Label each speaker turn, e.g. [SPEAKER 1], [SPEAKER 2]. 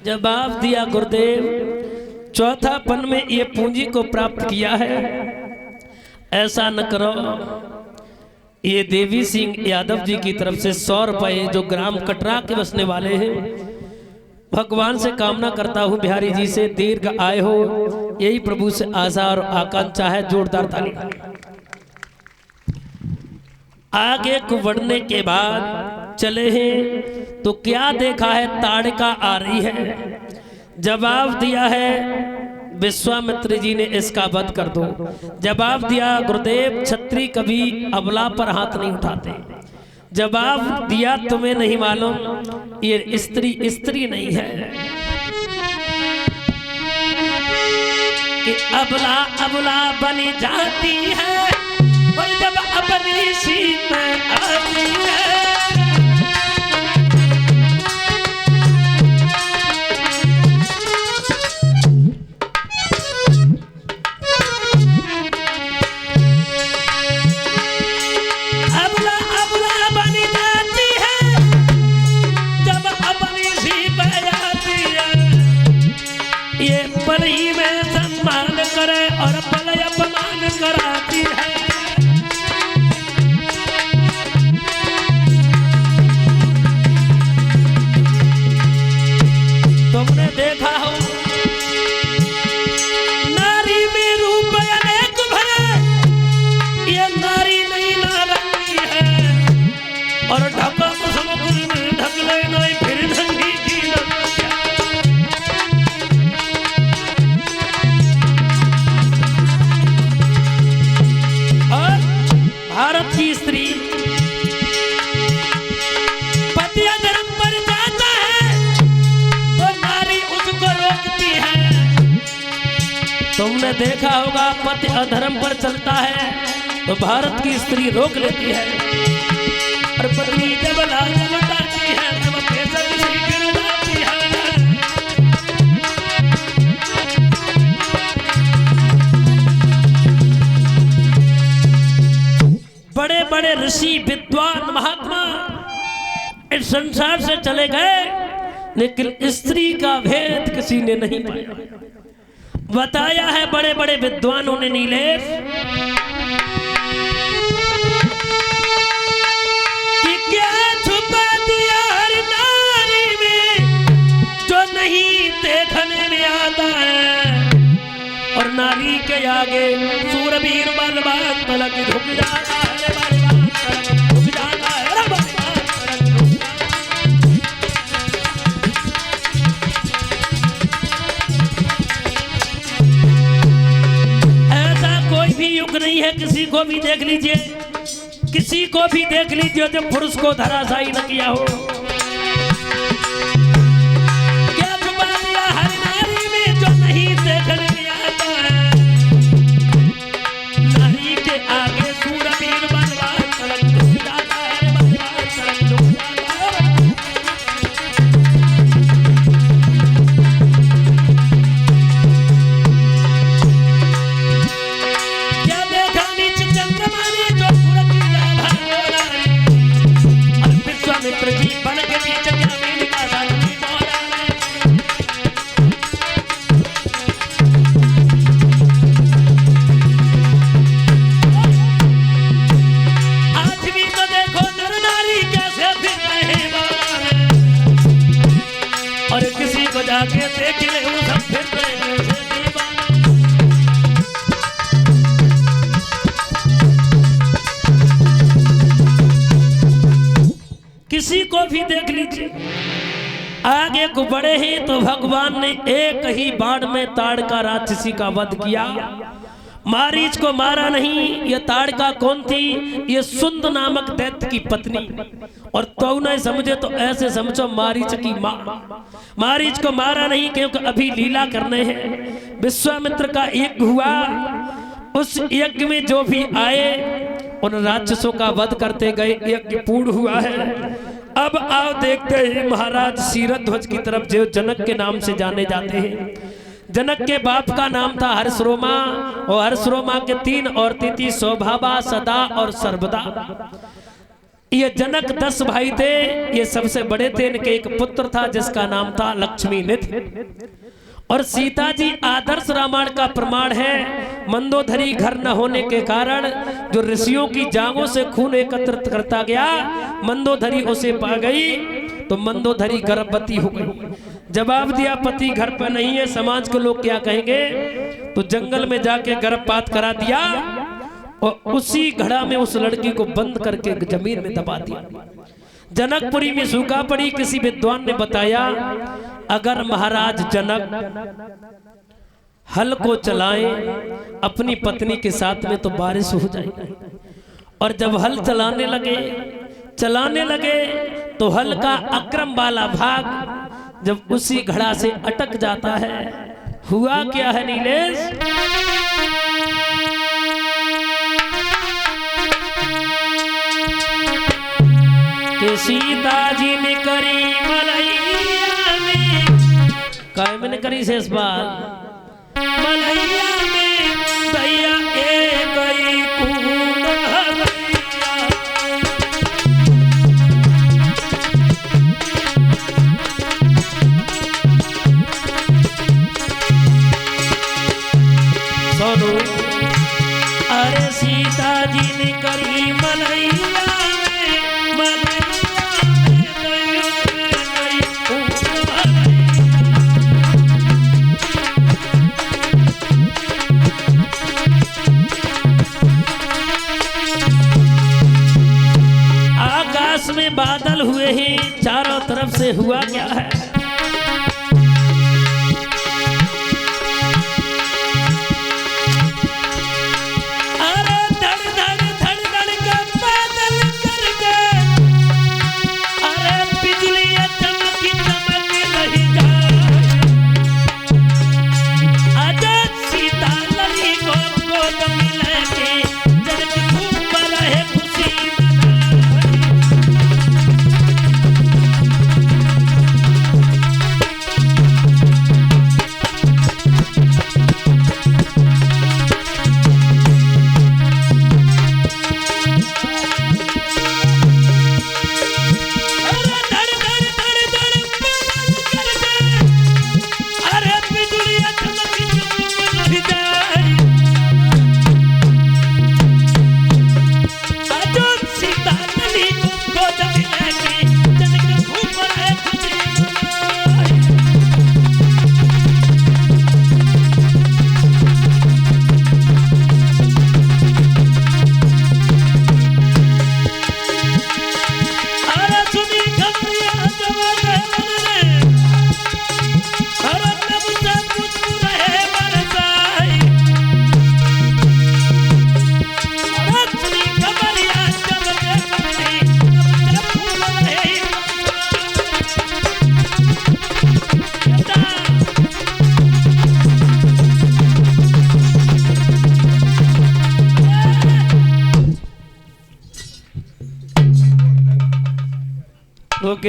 [SPEAKER 1] जवाब दिया गुरुदेव, चौथा पन में ये पूंजी को प्राप्त किया है, ऐसा न करो। ये देवी सिंह यादव जी की तरफ से 100 रुपए जो ग्राम कटरा के बसने वाले हैं, भगवान से कामना करता हूँ बिहारी जी से दीर्घ आय हो, यही प्रभु से आशा और आकांक्षा है। जोरदार ताली। आगे को बढ़ने के बाद चले हैं तो क्या देखा है, ताड़का आ रही है। जवाब दिया है विश्वामित्र जी ने, इसका वध कर दो। जवाब दिया गुरुदेव, क्षत्रिय कभी अबला पर हाथ नहीं उठाते। जवाब दिया तुम्हें नहीं मालूम, ये स्त्री स्त्री नहीं है कि अबला अबला बनी जाती है और जब अपनी सीट में आती है। पल ही में सम्मान करे और पल अपमान कराती है। तुमने देखा हो नारी में रूप अनेक भरे, ये नारी नहीं नारंगी है और ढका समुद्र में ढक ले नहीं फिर नंगी की भारत की स्त्री पति अधर्म पर जाता है तो नारी उसको रोकती है। तुमने देखा होगा पति अधर्म पर चलता है तो भारत की स्त्री रोक लेती है, और पत्नी जब लाज बताती है तब केसर से गिर जाती है। बड़े बड़े ऋषि विद्वान महात्मा इस संसार से चले गए, लेकिन स्त्री का भेद किसी ने नहीं पाया। बताया है बड़े बड़े विद्वानों ने नीलेश कि क्या छुपा दिया हर नारी में जो नहीं देखने में आता है, और नारी के आगे सूरवीर बलवान पलक झुक जाता है। युग नहीं है, किसी को भी देख लीजिए, किसी को भी देख लीजिए जो पुरुष को धराशायी न किया हो। क्या छुपा दिया हर नारी में जो नहीं देखने में आता है, नारी के आगे सूरवीर बलवान पलक झुक जाता है, बलवान पलक झुक जाता है। जाके देख ले वो सब फिर किसी को भी देख लीजिए। आगे को बढ़े हैं तो भगवान ने एक ही बाण में ताड़का राक्षसी का वध किया। मारीच को मारा नहीं। ये ताड़का कौन थी? ये सुंद नामक दैत्य की पत्नी। और तो नहीं समझे तो ऐसे समझो मारीच की माँ। मारीच को मारा नहीं क्योंकि अभी लीला करने हैं। विश्वामित्र का यज्ञ हुआ, उस यज्ञ में जो भी आए उन राक्षसों का वध करते गए। यज्ञ पूर्ण हुआ है। अब आओ देखते हैं महाराज शीरध्वज की तरफ, जो जनक के नाम से जाने जाते हैं। जनक के बाप का नाम था हर्षरोमा और हर्षरोमा के 3 औरतें थी, सौभाबा, सदा और सर्वदा। ये जनक 10 भाई थे, ये सबसे बड़े थे। इनके एक पुत्र था जिसका नाम था लक्ष्मी निधि। और सीता जी आदर्श रामायण का प्रमाण है। मंदोदरी घर न होने के कारण जो ऋषियों की जांघों से खून एकत्रित करता गया, मंदोदरी उसे पा गई तो मंदोदरी गर्भवती हो गई। जवाब दिया पति घर पर नहीं है, समाज के लोग क्या कहेंगे, तो जंगल में जाके गर्भपात करा दिया और उसी घड़ा में उस लड़की को बंद करके जमीन में दबा दिया। जनकपुरी में सूखा पड़ी। किसी विद्वान ने बताया अगर महाराज जनक हल को चलाएं अपनी पत्नी के साथ में तो बारिश हो जाएगी। और जब हल चलाने लगे तो हल का अक्रम वाला भाग जब उसी घड़ा से अटक जाता है। हुआ क्या है नीलेश, कि सीता जी ने करी मलैया में, काय मैंने करी शेष बार मलैया में दैया ए गई कूद सोनू। अरे सीता जी ने करी मलैया में बादल हुए हैं चारों तरफ से। हुआ क्या है,